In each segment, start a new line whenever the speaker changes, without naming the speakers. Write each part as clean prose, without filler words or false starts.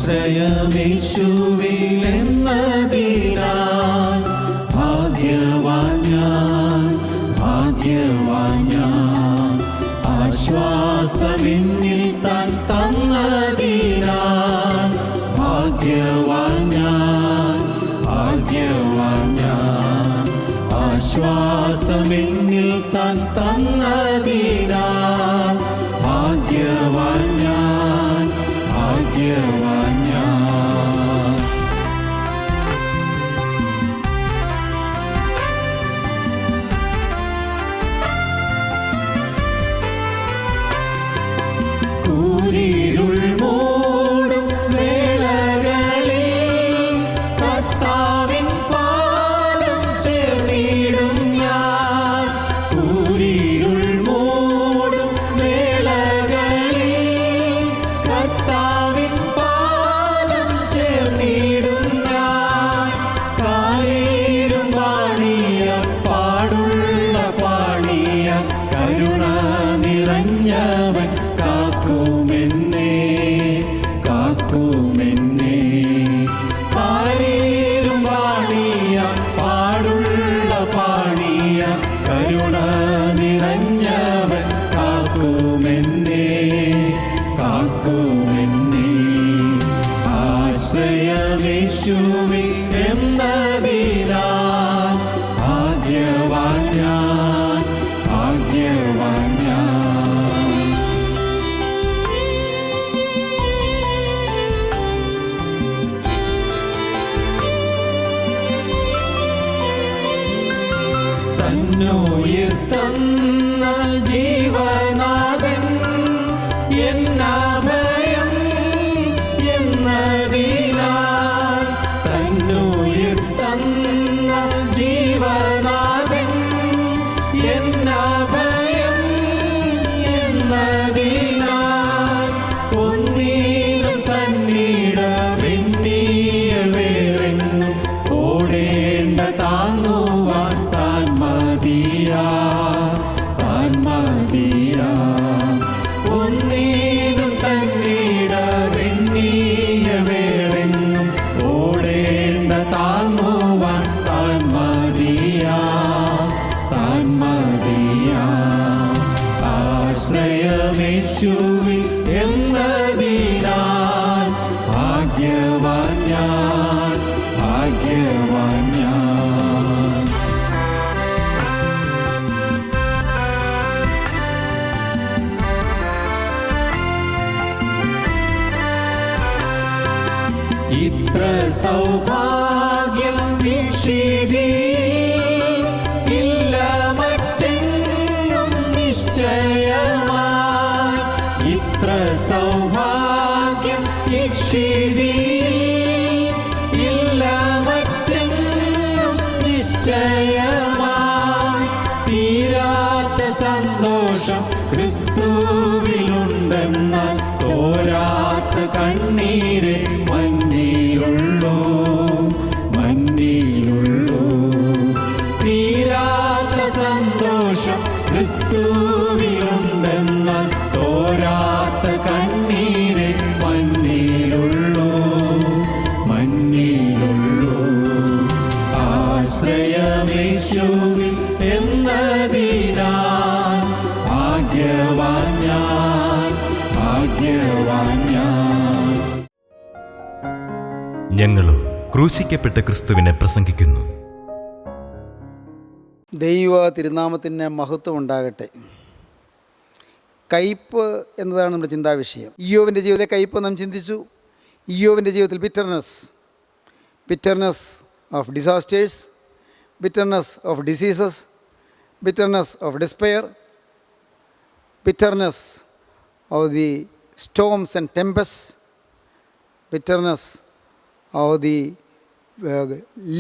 ആശ്രയമേശുവിലെന്നതിനാൽ ഭാഗ്യവാൻ ഞാൻ, ഭാഗ്യവാൻ ഞാൻ. ആശ്വാസമെന്നിൽ താൻ തന്നതിനാൽ ഭാഗ്യവാൻ ഞാൻ, ഭാഗ്യവാൻ ഞാൻ. ആശ്വാസമെന്നിൽ താൻ തന്നതിനാൽ ഭാഗ്യവാൻ ഞാൻ, ഭാഗ്യവാൻ ഞാൻ. കൂരിരുൾ മൂടും വേളകളിൽ കർത്താവിൻ പാദം ചേർന്നിടും ഞാൻ. കൂരിരുൾ മൂടും വേളകളിൽ കർത്താവിൻ പാദം ചേർന്നിടും ഞാൻ. കായേരും പാണിയ പാടുള്ള പാണിയ കരുണ നിറഞ്ഞവൻ കാക്കുമെന്നെ, കാക്കുമെന്നെ. കായേരും പാണിയ പാടുള്ള പാണിയ കരുണ നിറഞ്ഞവൻ കാക്കുമെന്നെ, കാക്കുമെന്നെ. ആശ്രയമേശുവിൽ എന്നതിനാൽ ഭാഗ്യവാൻ ഞാൻ, ഭാഗ്യവാൻ ഞാൻ. തന്നുയിർത്തന്ന ജീവനാഥൻ എന്നഭയം എന്നതിനാൽ. തന്നുയിർത്തന്ന ജീവനാഥൻ എന്നഭയം എന്നതിനാൽ. ഒന്നീടും തന്നിടമെന്നിയ വേറെങ്ങും ഓടേണ്ട താങ്ങുവാൻ താൻ മതിയാ, താൻ മതിയാ. ഒന്നീടും തന്നിടമെന്നിയ വേറെങ്ങും ഓടേണ്ട താങ്ങുവാൻ താൻ മതിയാ, താൻ മതിയാ. ആശ്രയമേശുവിൽ എന്നതിനാൽ ഭാഗ്യവാൻ ഞാൻ, ഭാഗ്യവാൻ ഞാൻ. ഇത്ര സൗഭാഗ്യം വീക്ഷിതിയിൽ ഇല്ല മറ്റെങ്ങും നിശ്ചയമായി. ഇത്ര സൗഭാഗ്യം വീക്ഷിതിയിൽ ഇല്ല മറ്റെങ്ങും നിശ്ചയമായി. തീരാത്ത സന്തോഷം ക്രിസ്തുവിലുണ്ടെന്നാൽ തോരാത്ത കണ്ണീര് മഞ്ഞിലുള്ളൂ, മഞ്ഞിലുള്ളൂ. തീരാത്ത സന്തോഷം ക്രിസ്തുവിലുണ്ടെന്നാൽ തോരാത്ത കണ്ണീര് മഞ്ഞിലുള്ളൂ, മഞ്ഞിലുള്ളൂ. ആശ്രയമേശുവിൽ എന്നതിനാൽ ഭാഗ്യവാൻ ഞാൻ, ഭാഗ്യവാൻ ഞാൻ.
ഞങ്ങളും ക്രൂശിക്കപ്പെട്ട ക്രിസ്തുവിനെ പ്രസംഗിക്കുന്നു.
ദൈവ തിരുനാമത്തിന് മഹത്വം ഉണ്ടാകട്ടെ. കയ്പ് എന്നതാണ് നമ്മുടെ ചിന്താവിഷയം. ഇയ്യോബിൻ്റെ ജീവിതത്തിലെ കയ്പ് നാം ചിന്തിച്ചു. ഇയ്യോബിൻ്റെ ജീവിതത്തിൽ bitterness of disasters, bitterness of diseases, bitterness of despair, bitterness of the storms and tempests, bitterness of the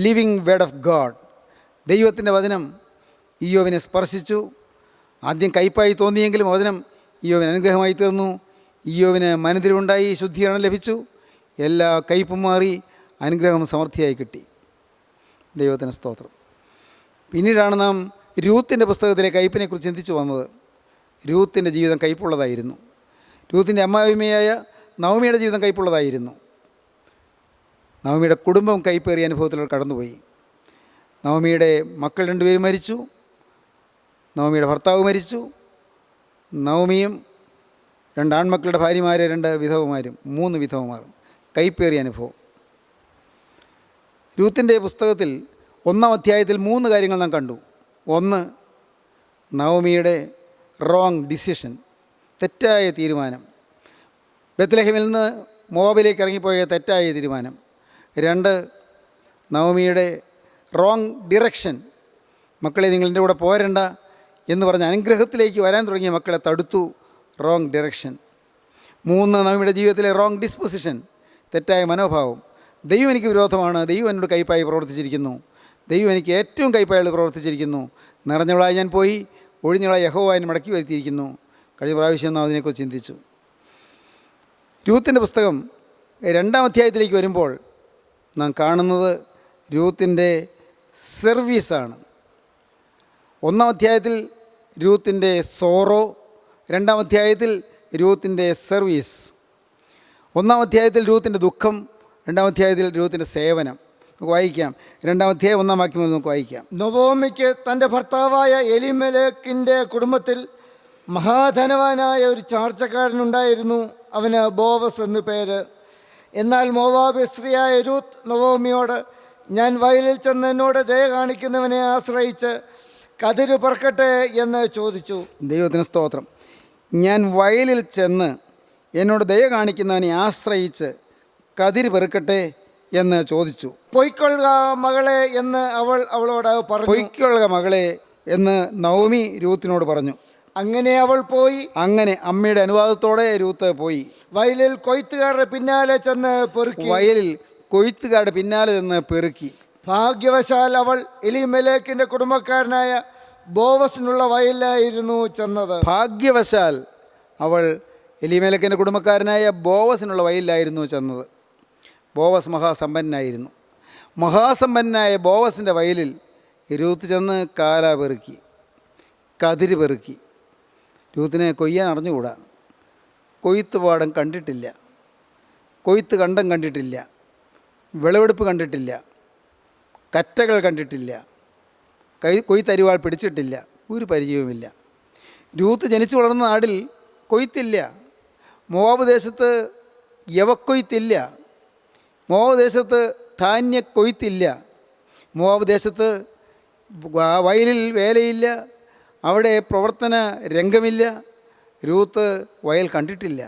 living word of God. ദൈവത്തിൻ്റെ വചനം ഇയ്യോബിനെ സ്പർശിച്ചു. ആദ്യം കയ്പായി തോന്നിയെങ്കിലും വചനം ഇയ്യോബിന് അനുഗ്രഹമായി തീർന്നു. ഇയ്യോബിന് മനതിരിവുണ്ടായി, ശുദ്ധീകരണം ലഭിച്ചു. എല്ലാ കയ്പും മാറി, അനുഗ്രഹം സമൃദ്ധിയായി കിട്ടി. ദൈവത്തിന് സ്തോത്രം. പിന്നീടാണ് നാം രൂത്തിൻ്റെ പുസ്തകത്തിലെ കയ്പിനെക്കുറിച്ച് ചിന്തിച്ചു വന്നത്. രൂത്തിൻ്റെ ജീവിതം കയ്പുള്ളതായിരുന്നു. രൂത്തിൻ്റെ അമ്മായിമ്മയായ നവമിയുടെ ജീവിതം കയ്പുള്ളതായിരുന്നു. നവമിയുടെ കുടുംബം കൈപ്പേറിയ അനുഭവത്തിലൂടെ കടന്നുപോയി. നവമിയുടെ മക്കൾ 2 പേരും മരിച്ചു. നവമിയുടെ ഭർത്താവ് മരിച്ചു. നവമിയും 2 ആൺമക്കളുടെ ഭാര്യമാർ, 2 വിധവമാരും, 3 വിധവമാരും. കൈപ്പേറിയ അനുഭവം. രൂത്തിൻ്റെ പുസ്തകത്തിൽ 1-ാം അധ്യായത്തിൽ 3 കാര്യങ്ങൾ നാം കണ്ടു. ഒന്ന്, നവമിയുടെ റോങ് ഡിസിഷൻ, തെറ്റായ തീരുമാനം. ബെത്ലഹേമിൽ നിന്ന് മോവാബിലേക്ക് ഇറങ്ങിപ്പോയ തെറ്റായ തീരുമാനം. 2, നവമിയുടെ റോങ് ഡിറക്ഷൻ. മക്കളെ, നിങ്ങൾ എൻ്റെ കൂടെ പോരണ്ട എന്ന് പറഞ്ഞ് അനുഗ്രഹത്തിലേക്ക് വരാൻ തുടങ്ങിയ മക്കളെ തടുത്തു. Wrong direction. 3, നവമിയുടെ ജീവിതത്തിലെ റോങ് ഡിസ്പൊസിഷൻ, തെറ്റായ മനോഭാവം. ദൈവം എനിക്ക് വിരോധമാണ്, ദൈവം എന്നോട് കൈപ്പായി പ്രവർത്തിച്ചിരിക്കുന്നു, ദൈവം എനിക്ക് ഏറ്റവും കൈപ്പായി പ്രവർത്തിച്ചിരിക്കുന്നു, നിറഞ്ഞവളായി ഞാൻ പോയി, ഒഴിഞ്ഞവളായി യഹോവ എന്നെ മടക്കി വരുത്തിയിരിക്കുന്നു. കഴിഞ്ഞ പ്രാവശ്യം നാം അതിനെക്കുറിച്ച് ചിന്തിച്ചു. രൂത്തിൻ്റെ പുസ്തകം 2-ാം അധ്യായത്തിലേക്ക് വരുമ്പോൾ നാം കാണുന്നത് രൂത്തിൻ്റെ സർവീസാണ്. 1-ാം അധ്യായത്തിൽ രൂത്തിൻ്റെ സോറോ, 2-ാം അധ്യായത്തിൽ രൂത്തിൻ്റെ സർവീസ്. 1-ാം അധ്യായത്തിൽ രൂത്തിൻ്റെ ദുഃഖം, 2-ാം അധ്യായത്തിൽ രൂത്തിൻ്റെ സേവനം. നമുക്ക് വായിക്കാം. 2-ാം അധ്യായം 1-ാം വാക്യം നമുക്ക് വായിക്കാം.
നൊവോമിക്ക് തൻ്റെ ഭർത്താവായ എലിമെലെക്കിൻ്റെ കുടുംബത്തിൽ മഹാധനവാനായ ഒരു ചാർച്ചക്കാരനുണ്ടായിരുന്നു. അവന് ബോവസ് എന്നു പേര്. എന്നാൽ മോവാബ് സ്ത്രീയായ രൂത്ത് നൊവോമിയോട്, ഞാൻ വയലിൽ ചെന്ന് എന്നോട് ദയ കാണിക്കുന്നവനെ ആശ്രയിച്ച് കതിര് പറക്കട്ടെ എന്ന് ചോദിച്ചു.
ദൈവത്തിന് സ്തോത്രം. ഞാൻ വയലിൽ ചെന്ന് എന്നോട് ദയ കാണിക്കുന്നവനെ ആശ്രയിച്ച് കതിര് പെറുക്കട്ടെ എന്ന് ചോദിച്ചു.
പൊയ്ക്കൊള്ളുക മകളെ എന്ന് അവളോട് പറഞ്ഞു.
പൊയ്ക്കൊള്ളുക മകളെ എന്ന് നവമി രൂത്തിനോട് പറഞ്ഞു.
അങ്ങനെ അവൾ പോയി.
അങ്ങനെ അമ്മയുടെ അനുവാദത്തോടെ രൂത്ത് പോയി.
വയലിൽ കൊയ്ത്തുകാരുടെ പിന്നാലെ ചെന്ന് പെറുക്കി.
വയലിൽ കൊയ്ത്തുകാരുടെ പിന്നാലെ ചെന്ന് പെറുക്കി.
ഭാഗ്യവശാൽ അവൾ എലിമെലേക്കിൻ്റെ കുടുംബക്കാരനായ ബോവസിനുള്ള വയലിലായിരുന്നു ചെന്നത്.
ഭാഗ്യവശാൽ അവൾ എലിമേലക്കിൻ്റെ കുടുംബക്കാരനായ ബോവസിനുള്ള വയലിലായിരുന്നു ചെന്നത്. ബോവസ് മഹാസമ്പന്നനായിരുന്നു. മഹാസമ്പന്നനായ ബോവസിൻ്റെ വയലിൽ രൂത്ത് ചെന്ന് കാല പെറുക്കി, കതിര് പെറുക്കി. രൂത്തിനെ കൊയ്യാൻ അറിഞ്ഞുകൂടാ. കൊയ്ത്ത് പാടം കണ്ടിട്ടില്ല, കൊയ്ത്ത് കണ്ടം കണ്ടിട്ടില്ല, വിളവെടുപ്പ് കണ്ടിട്ടില്ല, കറ്റകൾ കണ്ടിട്ടില്ല, കൊയ്ത്തരിവാൾ പിടിച്ചിട്ടില്ല, ഒരു പരിചയവുമില്ല. രൂത്ത് ജനിച്ചു വളർന്ന നാട്ടിൽ കൊയ്ത്തില്ല. മോവാബ് ദേശത്ത് യവക്കൊയ്ത്തില്ല. മോവാബ് ദേശത്ത് ധാന്യ കൊയ്ത്തില്ല. മോവാബ് ദേശത്ത് വയലിൽ വേലയില്ല, അവിടെ പ്രവർത്തന രംഗമില്ല. രൂത്ത് വയൽ കണ്ടിട്ടില്ല.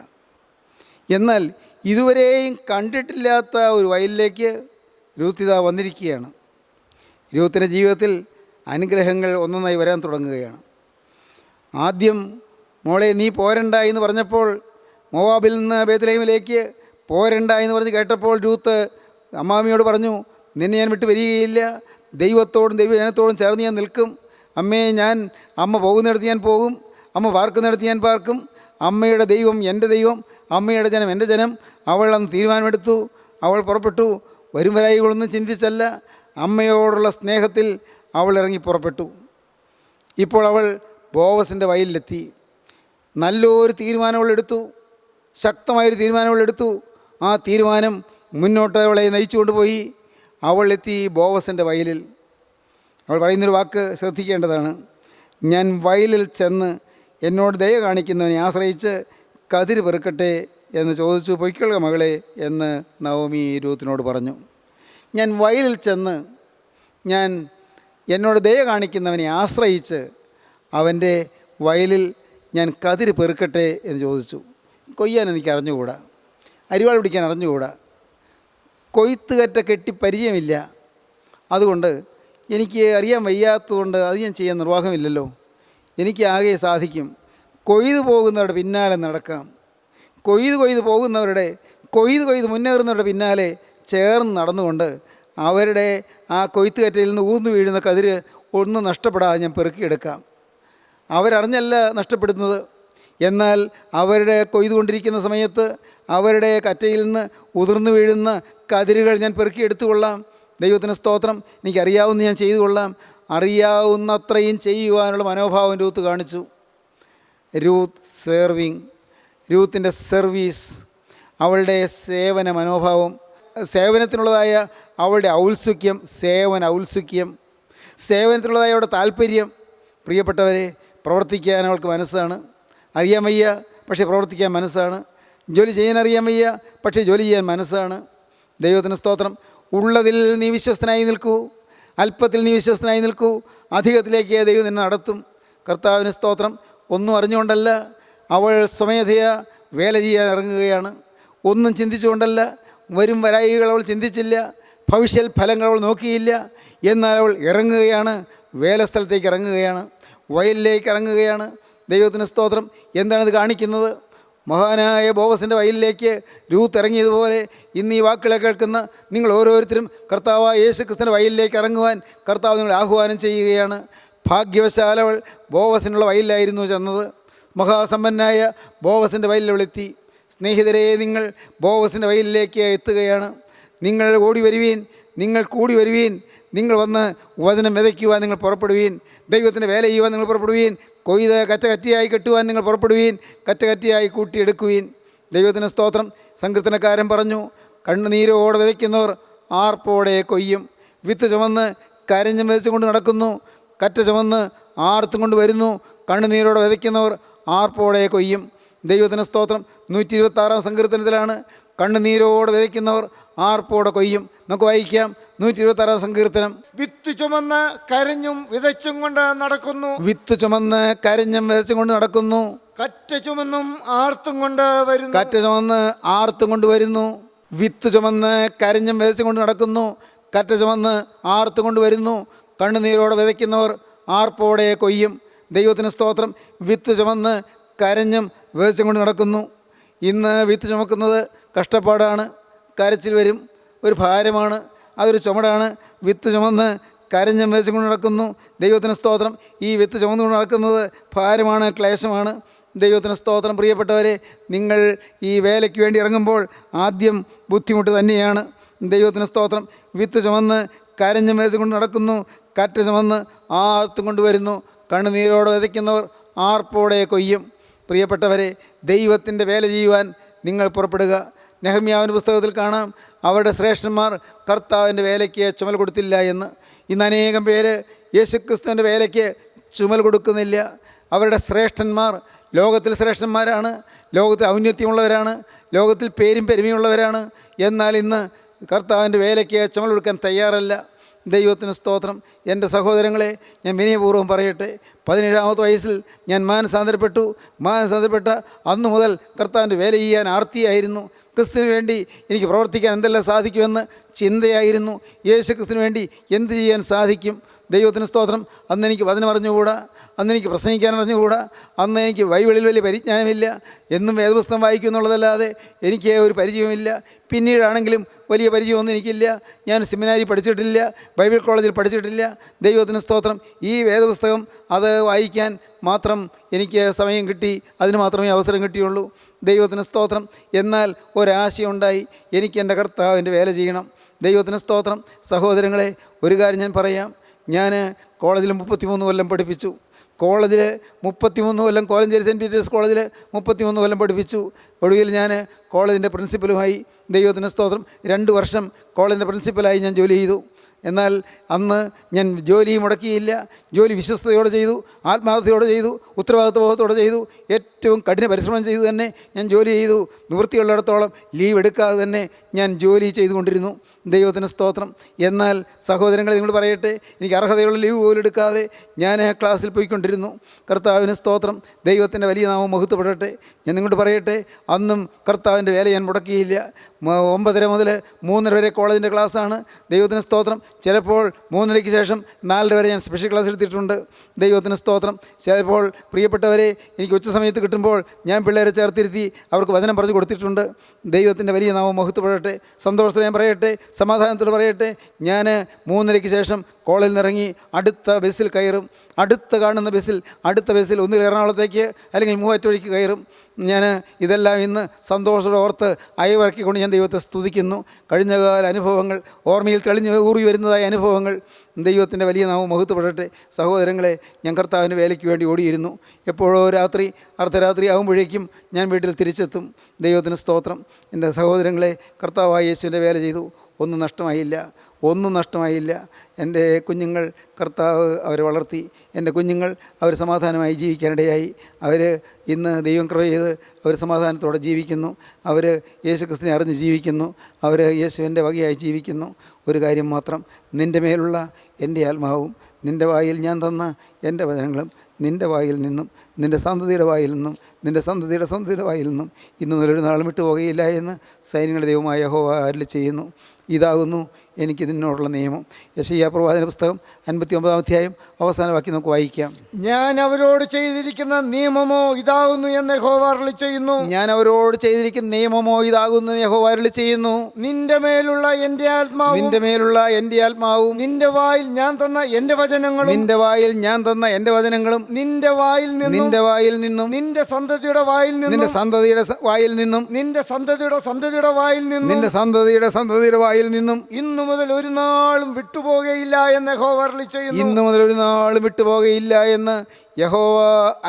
എന്നാൽ ഇതുവരെയും കണ്ടിട്ടില്ലാത്ത ഒരു വയലിലേക്ക് രൂത്ത് ഇതാ വന്നിരിക്കുകയാണ്. രൂത്തിൻ്റെ ജീവിതത്തിൽ അനുഗ്രഹങ്ങൾ ഒന്നൊന്നായി വരാൻ തുടങ്ങുകയാണ്. ആദ്യം മോളെ നീ പോരണ്ട എന്ന് പറഞ്ഞപ്പോൾ, മോവാബിൽ നിന്ന് ബേത്ലഹേമിലേക്ക് പോരണ്ട എന്ന് പറഞ്ഞ് കേട്ടപ്പോൾ രൂത്ത് അമ്മാമിയോട് പറഞ്ഞു, നിന്നെ ഞാൻ വിട്ട് വരികയില്ല, ദൈവത്തോടും ദൈവജനത്തോടും ചേർന്ന് ഞാൻ നിൽക്കും. അമ്മേ, അമ്മ പോകുന്നിടത്ത് ഞാൻ പോകും, അമ്മ പാർക്കുന്നിടത്ത് ഞാൻ പാർക്കും. അമ്മയുടെ ദൈവം എൻ്റെ ദൈവം, അമ്മയുടെ ജനം എൻ്റെ ജനം. അവൾ അന്ന് തീരുമാനമെടുത്തു. അവൾ പുറപ്പെട്ടു. വരും വരായികളൊന്നും ചിന്തിച്ചല്ല, അമ്മയോടുള്ള സ്നേഹത്തിൽ അവൾ ഇറങ്ങി പുറപ്പെട്ടു. ഇപ്പോൾ അവൾ ബോവസിൻ്റെ വയലിലെത്തി. നല്ലൊരു തീരുമാനം അവൾ എടുത്തു, ശക്തമായൊരു തീരുമാനം അവൾ എടുത്തു. ആ തീരുമാനം മുന്നോട്ട് അവളെ നയിച്ചു കൊണ്ടുപോയി. അവൾ എത്തി ബോവസിൻ്റെ വയലിൽ. അവൾ പറയുന്നൊരു വാക്ക് ശ്രദ്ധിക്കേണ്ടതാണ്. ഞാൻ വയലിൽ ചെന്ന് എന്നോട് ദയ കാണിക്കുന്നവനെ ആശ്രയിച്ച് കതിര് പെറുക്കട്ടെ എന്ന് ചോദിച്ചു. പൊയ്ക്കൊള്ളുക മകളെ എന്ന് നവമി രൂത്തിനോട് പറഞ്ഞു. ഞാൻ വയലിൽ ചെന്ന് എന്നോട് ദയ കാണിക്കുന്നവനെ ആശ്രയിച്ച് അവൻ്റെ വയലിൽ ഞാൻ കതിര് പെറുക്കട്ടെ എന്ന് ചോദിച്ചു. കൊയ്യാൻ എനിക്ക് അറിഞ്ഞുകൂടാ, അരിവാൾ പിടിക്കാൻ അറിഞ്ഞുകൂടാ, കൊയ്ത്തുകറ്റ കെട്ടി പരിചയമില്ല. അതുകൊണ്ട് എനിക്ക് അറിയാൻ വയ്യാത്തതുകൊണ്ട് അത് ഞാൻ ചെയ്യാൻ നിർവാഹമില്ലല്ലോ. എനിക്ക് ആകെ സാധിക്കും കൊയ്തു പോകുന്നവരുടെ പിന്നാലെ നടക്കാം, കൊയ്ത് മുന്നേറുന്നവരുടെ പിന്നാലെ ചേർന്ന് നടന്നുകൊണ്ട് അവരുടെ ആ കൊയ്ത്തുകറ്റയിൽ നിന്ന് ഊർന്നു വീഴുന്ന കതിര് ഒന്നും നഷ്ടപ്പെടാതെ ഞാൻ പെറുക്കിയെടുക്കാം. അവരറിഞ്ഞല്ല നഷ്ടപ്പെടുന്നത്. എന്നാൽ അവരുടെ കൊയ്തുകൊണ്ടിരിക്കുന്ന സമയത്ത് അവരുടെ കറ്റയിൽ നിന്ന് ഉതിർന്നു വീഴുന്ന കതിരുകൾ ഞാൻ പെറുക്കിയെടുത്തുകൊള്ളാം. ദൈവത്തിന് സ്തോത്രം. എനിക്കറിയാവുന്ന ഞാൻ ചെയ്തു കൊള്ളാം. അറിയാവുന്നത്രയും ചെയ്യുവാനുള്ള മനോഭാവം രൂത്ത് കാണിച്ചു. രൂത്തിൻ്റെ സർവീസ്, അവളുടെ സേവന മനോഭാവം. സേവനത്തിനുള്ളതായ അവളുടെ ഔത്സുക്യം, സേവനത്തിനുള്ളതായ അവളുടെ താല്പര്യം. പ്രിയപ്പെട്ടവരെ, പ്രവർത്തിക്കാൻ അവൾക്ക് മനസ്സാണ്. അറിയാൻ വയ്യ, പക്ഷേ പ്രവർത്തിക്കാൻ മനസ്സാണ്. ജോലി ചെയ്യാൻ അറിയാൻ വയ്യ, പക്ഷേ ജോലി ചെയ്യാൻ മനസ്സാണ്. ദൈവത്തിന് സ്തോത്രം. ഉള്ളതിൽ നീ വിശ്വസ്തനായി നിൽക്കൂ, അല്പത്തിൽ നീ വിശ്വസ്തനായി നിൽക്കൂ, അധികത്തിലേക്ക് ദൈവം നിന്നെ നടത്തും. കർത്താവിന് സ്തോത്രം. ഒന്നും അറിഞ്ഞുകൊണ്ടല്ല അവൾ സ്വമേധയാ വേല ചെയ്യാൻ ഇറങ്ങുകയാണ്. ഒന്നും ചിന്തിച്ചുകൊണ്ടല്ല, വരും വരായികൾ അവൾ ചിന്തിച്ചില്ല, ഭവിഷ്യത് ഫലങ്ങൾ അവൾ നോക്കിയില്ല. എന്നാൽ അവൾ ഇറങ്ങുകയാണ്, വേലസ്ഥലത്തേക്ക് ഇറങ്ങുകയാണ്, വയലിലേക്ക് ഇറങ്ങുകയാണ്. ദൈവത്തിന് സ്തോത്രം. എന്താണിത് കാണിക്കുന്നത്? മഹാനായ ബോവസിൻ്റെ വയലിലേക്ക് രൂത്ത് ഇറങ്ങിയതുപോലെ ഇന്ന് ഈ വാക്കുകളെ കേൾക്കുന്ന നിങ്ങൾ ഓരോരുത്തരും കർത്താവായ യേശു ക്രിസ്തുവിൻ്റെ വയലിലേക്ക് ഇറങ്ങുവാൻ കർത്താവ് നിങ്ങളെ ആഹ്വാനം ചെയ്യുകയാണ്. ഭാഗ്യവശാൽ അവൾ ബോവസിനുള്ള വയലിലായിരുന്നു ചെന്നത്. മഹാസമ്പന്നനായ ബോവസിൻ്റെ വയലിൽ അവളെത്തി. സ്നേഹിതരെ, നിങ്ങൾ ബോവസിൻ്റെ വയലിലേക്ക് എത്തുകയാണ്. നിങ്ങൾ ഓടി വരുവീൻ, നിങ്ങൾ കൂടി വരുവീൻ, നിങ്ങൾ വന്ന് വചനം വിതയ്ക്കുവാൻ നിങ്ങൾ പുറപ്പെടുവീൻ, ദൈവത്തിൻ്റെ വേല ചെയ്യുവാൻ നിങ്ങൾ പുറപ്പെടുവീൻ, കൊയ്ത് കറ്റകറ്റിയായി കെട്ടുവാൻ നിങ്ങൾ പുറപ്പെടുവീൻ, കറ്റകറ്റിയായി കൂട്ടിയെടുക്കുവീൻ. ദൈവത്തിന് സ്തോത്രം. സങ്കീർത്തനക്കാരൻ പറഞ്ഞു, കണ്ണുനീരോടെ വിതയ്ക്കുന്നവർ ആർപ്പോടെ കൊയ്യും. വിത്ത് ചുമന്ന് കരഞ്ഞും വിതച്ചും കൊണ്ട് നടക്കുന്നു, കറ്റ ചുമന്ന് ആർത്തും കൊണ്ട് വരുന്നു. കണ്ണുനീരോടെ വിതയ്ക്കുന്നവർ ആർപ്പോടെ കൊയ്യും. ദൈവത്തിന് സ്തോത്രം. 126 സങ്കീർത്തനത്തിലാണ് കണ്ണുനീരോടെ വിതയ്ക്കുന്നവർ ആർപ്പോടെ കൊയ്യും. നമുക്ക് വായിക്കാം 126 സങ്കീർത്തനം.
വിത്ത് ചുമന്ന് കരഞ്ഞും വിതച്ചും കൊണ്ട് നടക്കുന്നു,
വിത്ത് ചുമന്ന് കരഞ്ഞും വിതച്ചും കൊണ്ട് നടക്കുന്നു,
കറ്റ ചുമന്നും ആർത്തും കൊണ്ട് വരുന്നു.
കറ്റ ചുമന്ന് ആർത്തും കൊണ്ട് വരുന്നു. വിത്ത് ചുമന്ന് കരഞ്ഞും വിതച്ചും കൊണ്ട് നടക്കുന്നു, കറ്റ ചുമന്ന് ആർത്തും കൊണ്ട് വരുന്നു. കണ്ണുനീരോടെ വിതയ്ക്കുന്നവർ ആർപ്പോടെ കൊയ്യും. ദൈവത്തിന് സ്തോത്രം. വിത്ത് ചുമന്ന് കരഞ്ഞും വിതച്ചും കൊണ്ട് നടക്കുന്നു. ഇന്ന് വിത്ത് ചുമക്കുന്നത് കഷ്ടപ്പാടാണ്, കരച്ചിൽ വരും, ഒരു ഭാരമാണ്, അതൊരു ചുമടാണ്. വിത്ത് ചുമന്ന് കരഞ്ഞും വിതച്ചും കൊണ്ട് നടക്കുന്നു. ദൈവത്തിന് സ്തോത്രം. ഈ വിത്ത് ചുമന്നുകൊണ്ട് നടക്കുന്നത് ഭാരമാണ്, ക്ലേശമാണ്. ദൈവത്തിന് സ്തോത്രം. പ്രിയപ്പെട്ടവരെ, നിങ്ങൾ ഈ വേലയ്ക്ക് വേണ്ടി ഇറങ്ങുമ്പോൾ ആദ്യം ബുദ്ധിമുട്ട് തന്നെയാണ്. ദൈവത്തിന് സ്തോത്രം. വിത്ത് ചുമന്ന് കരഞ്ഞും വിതച്ചും കൊണ്ട് നടക്കുന്നു, കറ്റ ചുമന്ന് ആർത്തും കൊണ്ടുവരുന്നു. കണ്ണുനീരോടെ വിതയ്ക്കുന്നവർ ആർപ്പോടെ കൊയ്യും. പ്രിയപ്പെട്ടവരെ, ദൈവത്തിൻ്റെ വേല ചെയ്യുവാൻ നിങ്ങൾ പുറപ്പെടുക. നെഹമ്യാവിൻ്റെ പുസ്തകത്തിൽ കാണാം, അവരുടെ ശ്രേഷ്ഠന്മാർ കർത്താവിൻ്റെ വേലയ്ക്ക് ചുമൽ കൊടുത്തില്ല എന്ന്. ഇന്ന് അനേകം പേര് യേശുക്രിസ്തുവിൻ്റെ വേലയ്ക്ക് ചുമൽ കൊടുക്കുന്നില്ല. അവരുടെ ശ്രേഷ്ഠന്മാർ ലോകത്തിൽ ശ്രേഷ്ഠന്മാരാണ്, ലോകത്തിൽ ഔന്നത്യമുള്ളവരാണ്, ലോകത്തിൽ പേരും പെരുമയുള്ളവരാണ്. എന്നാൽ ഇന്ന് കർത്താവിൻ്റെ വേലയ്ക്ക് ചുമൽ കൊടുക്കാൻ തയ്യാറല്ല. ദൈവത്തിന് സ്തോത്രം. എൻ്റെ സഹോദരങ്ങളെ, ഞാൻ വിനയപൂർവ്വം പറയട്ടെ, 17-ാമത്തെ വയസ്സിൽ ഞാൻ മാനസാന്തരപ്പെട്ട അന്നു മുതൽ കർത്താവിൻ്റെ വേല ചെയ്യാൻ ആർത്തിയായിരുന്നു. ക്രിസ്തുവിന് വേണ്ടി എനിക്ക് പ്രവർത്തിക്കാൻ എന്തെല്ലാം സാധിക്കുമെന്ന് ചിന്തയായിരുന്നു. യേശു ക്രിസ്തുവിന് വേണ്ടി എന്ത് ചെയ്യാൻ സാധിക്കും? ദൈവത്തിന് സ്തോത്രം. അന്ന് എനിക്ക് വചനം അറിഞ്ഞുകൂടാ, അന്ന് എനിക്ക് പ്രസംഗിക്കാൻ അറിഞ്ഞുകൂടാ, അന്ന് എനിക്ക് ബൈബിളിൽ വലിയ പരിജ്ഞാനമില്ല, എന്നും വേദപുസ്തകം വായിക്കും എന്നുള്ളതല്ലാതെ എനിക്ക് ഒരു പരിചയവുമില്ല. പിന്നീടാണെങ്കിലും വലിയ പരിചയമൊന്നും എനിക്കില്ല. ഞാൻ സെമിനാരി പഠിച്ചിട്ടില്ല, ബൈബിൾ കോളേജിൽ പഠിച്ചിട്ടില്ല. ദൈവത്തിന് സ്തോത്രം. ഈ വേദപുസ്തകം അത് വായിക്കാൻ മാത്രം എനിക്ക് സമയം കിട്ടി, അതിന് മാത്രമേ അവസരം കിട്ടിയുള്ളൂ. ദൈവത്തിന് സ്തോത്രം. എന്നാൽ ഒരാശയുണ്ടായി, എനിക്ക് എൻ്റെ കർത്താവിൻ്റെ വേല ചെയ്യണം. ദൈവത്തിന് സ്തോത്രം. സഹോദരങ്ങളെ, ഒരു കാര്യം ഞാൻ പറയാം. ഞാൻ കോളേജിൽ 33 കൊല്ലം പഠിപ്പിച്ചു. കോളേജിൽ 33 കൊല്ലം, കോലഞ്ചേരി സെൻറ്റ് പീറ്റേഴ്സ് കോളേജിൽ 33 കൊല്ലം പഠിപ്പിച്ചു. ഒടുവിൽ ഞാൻ കോളേജിൻ്റെ പ്രിൻസിപ്പലുമായി. ദൈവത്തിന് സ്തോത്രം. 2 വർഷം കോളേജിൻ്റെ പ്രിൻസിപ്പലായി ഞാൻ ജോലി ചെയ്തു. എന്നാൽ അന്ന് ഞാൻ ജോലി മുടക്കിയില്ല. ജോലി വിശ്വസ്തയോടെ ചെയ്തു, ആത്മാർത്ഥതയോടെ ചെയ്തു, ഉത്തരവാദിത്വബോധത്തോടെ ചെയ്തു, ഏറ്റവും കഠിന പരിശ്രമം ചെയ്തു തന്നെ ഞാൻ ജോലി ചെയ്തു. നിവൃത്തിയുള്ളിടത്തോളം ലീവ് എടുക്കാതെ തന്നെ ഞാൻ ജോലി ചെയ്തുകൊണ്ടിരുന്നു. ദൈവത്തിന് സ്തോത്രം. എന്നാൽ സഹോദരങ്ങളെ, നിങ്ങൾ പറയട്ടെ, എനിക്ക് അർഹതയുള്ള ലീവ് പോലും എടുക്കാതെ ഞാൻ ക്ലാസ്സിൽ പോയിക്കൊണ്ടിരുന്നു. കർത്താവിന് സ്തോത്രം. ദൈവത്തിൻ്റെ വലിയ നാമം മഹത്വപ്പെടട്ടെ. ഞാൻ നിങ്ങളോട് പറയട്ടെ, അന്നും കർത്താവിൻ്റെ വേല ഞാൻ മുടക്കിയില്ല. 9:30 മുതൽ 3:30 വരെ കോളേജിൻ്റെ ക്ലാസ്സാണ്. ദൈവത്തിന് സ്തോത്രം. ചിലപ്പോൾ 3:30-ക്ക് ശേഷം 4:30 വരെ ഞാൻ സ്പെഷ്യൽ ക്ലാസ് എടുത്തിട്ടുണ്ട്. ദൈവത്തിന് സ്തോത്രം. ചിലപ്പോൾ പ്രിയപ്പെട്ടവരെ, എനിക്ക് ഉച്ച സമയത്ത് കിട്ടുമ്പോൾ ഞാൻ പിള്ളേരെ ചേർത്തിരുത്തി അവർക്ക് വചനം പറഞ്ഞു കൊടുത്തിട്ടുണ്ട്. ദൈവത്തിൻ്റെ വലിയ നാമം മഹത്വപ്പെടട്ടെ. സന്തോഷത്തോടെ ഞാൻ പറയട്ടെ, സമാധാനത്തോടെ പറയട്ടെ, ഞാൻ 3:30-ക്ക് ശേഷം കോളേജിൽ നിന്നിറങ്ങി അടുത്ത ബസ്സിൽ കയറും. അടുത്ത ബസ്സിൽ ഒന്നുകിൽ എറണാകുളത്തേക്ക് അല്ലെങ്കിൽ മൂവാറ്റുപുഴയ്ക്ക് കയറും. ഞാൻ ഇതെല്ലാം ഇന്ന് സന്തോഷത്തോടെ ഓർത്ത് അയവിറക്കിക്കൊണ്ട് ഞാൻ ദൈവത്തെ സ്തുതിക്കുന്നു. കഴിഞ്ഞകാല അനുഭവങ്ങൾ ഓർമ്മയിൽ തെളിഞ്ഞ് ഊറി വരുന്നതായ അനുഭവങ്ങൾ ദൈവത്തിൻ്റെ വലിയ നാമം മഹത്വപ്പെടട്ടെ. സഹോദരങ്ങളെ, ഞാൻ കർത്താവിന് വേലയ്ക്ക് വേണ്ടി ഓടിയിരുന്നു. എപ്പോഴോ അർദ്ധരാത്രി ആകുമ്പോഴേക്കും ഞാൻ വീട്ടിൽ തിരിച്ചെത്തും. ദൈവത്തിന് സ്തോത്രം. എൻ്റെ സഹോദരങ്ങളെ, കർത്താവായ യേശുവിൻ്റെ വേല ചെയ്തു. ഒന്നും നഷ്ടമായില്ല. എൻ്റെ കുഞ്ഞുങ്ങൾ കർത്താവ് അവരെ വളർത്തി. എൻ്റെ കുഞ്ഞുങ്ങൾ അവർ സമാധാനമായി ജീവിക്കാനിടയായി. അവർ ഇന്ന് ദൈവം കൃപ ചെയ്ത് അവർ സമാധാനത്തോടെ ജീവിക്കുന്നു. അവർ യേശുക്രിസ്തുവിനെ അറിഞ്ഞ് ജീവിക്കുന്നു. അവർ യേശുവിൻ്റെ വകയായി ജീവിക്കുന്നു. ഒരു കാര്യം മാത്രം, നിൻ്റെ മേലുള്ള എൻ്റെ ആത്മാവും നിൻ്റെ വായിൽ ഞാൻ തന്ന എൻ്റെ വചനങ്ങളും നിൻ്റെ വായിൽ നിന്നും നിൻ്റെ സന്തതിയുടെ വായിൽ നിന്നും നിൻ്റെ സന്തതിയുടെ വായിൽ നിന്നും ഇന്നു മുതലൊരു നാളും വിട്ടു പോകുകയില്ല എന്ന് സൈന്യങ്ങളുടെ ദൈവമായ യഹോവ അരുളി ചെയ്യുന്നു. ഇതാകുന്നു എനിക്ക് നിന്നോടുള്ള നിയമം. യെശയ്യാ പ്രവാചന പുസ്തകം 59 അധ്യായം അവസാന വാക്യം നമുക്ക് വായിക്കാം.
ഞാൻ അവരോട് ചെയ്തിരിക്കുന്ന നിയമമോ ഇതാകുന്നു എന്ന് യഹോവ അരുളി ചെയ്യുന്നു.
യഹോവ അരുളി ചെയ്യുന്നു.
നിന്റെ മേലുള്ള എൻ്റെ ആത്മാവും നിന്റെ വായിൽ ഞാൻ തന്ന എൻ്റെ വചനങ്ങളും
നിന്റെ വായിൽ നിന്നും
നിന്റെ സന്തതിയുടെ വായിൽ നിന്നും നിന്റെ സന്തതിയുടെ വായിൽ നിന്നും ഇന്നു മുതൽ ഒരു നാളും വിട്ടുപോകുകയില്ല എന്ന്
യഹോവ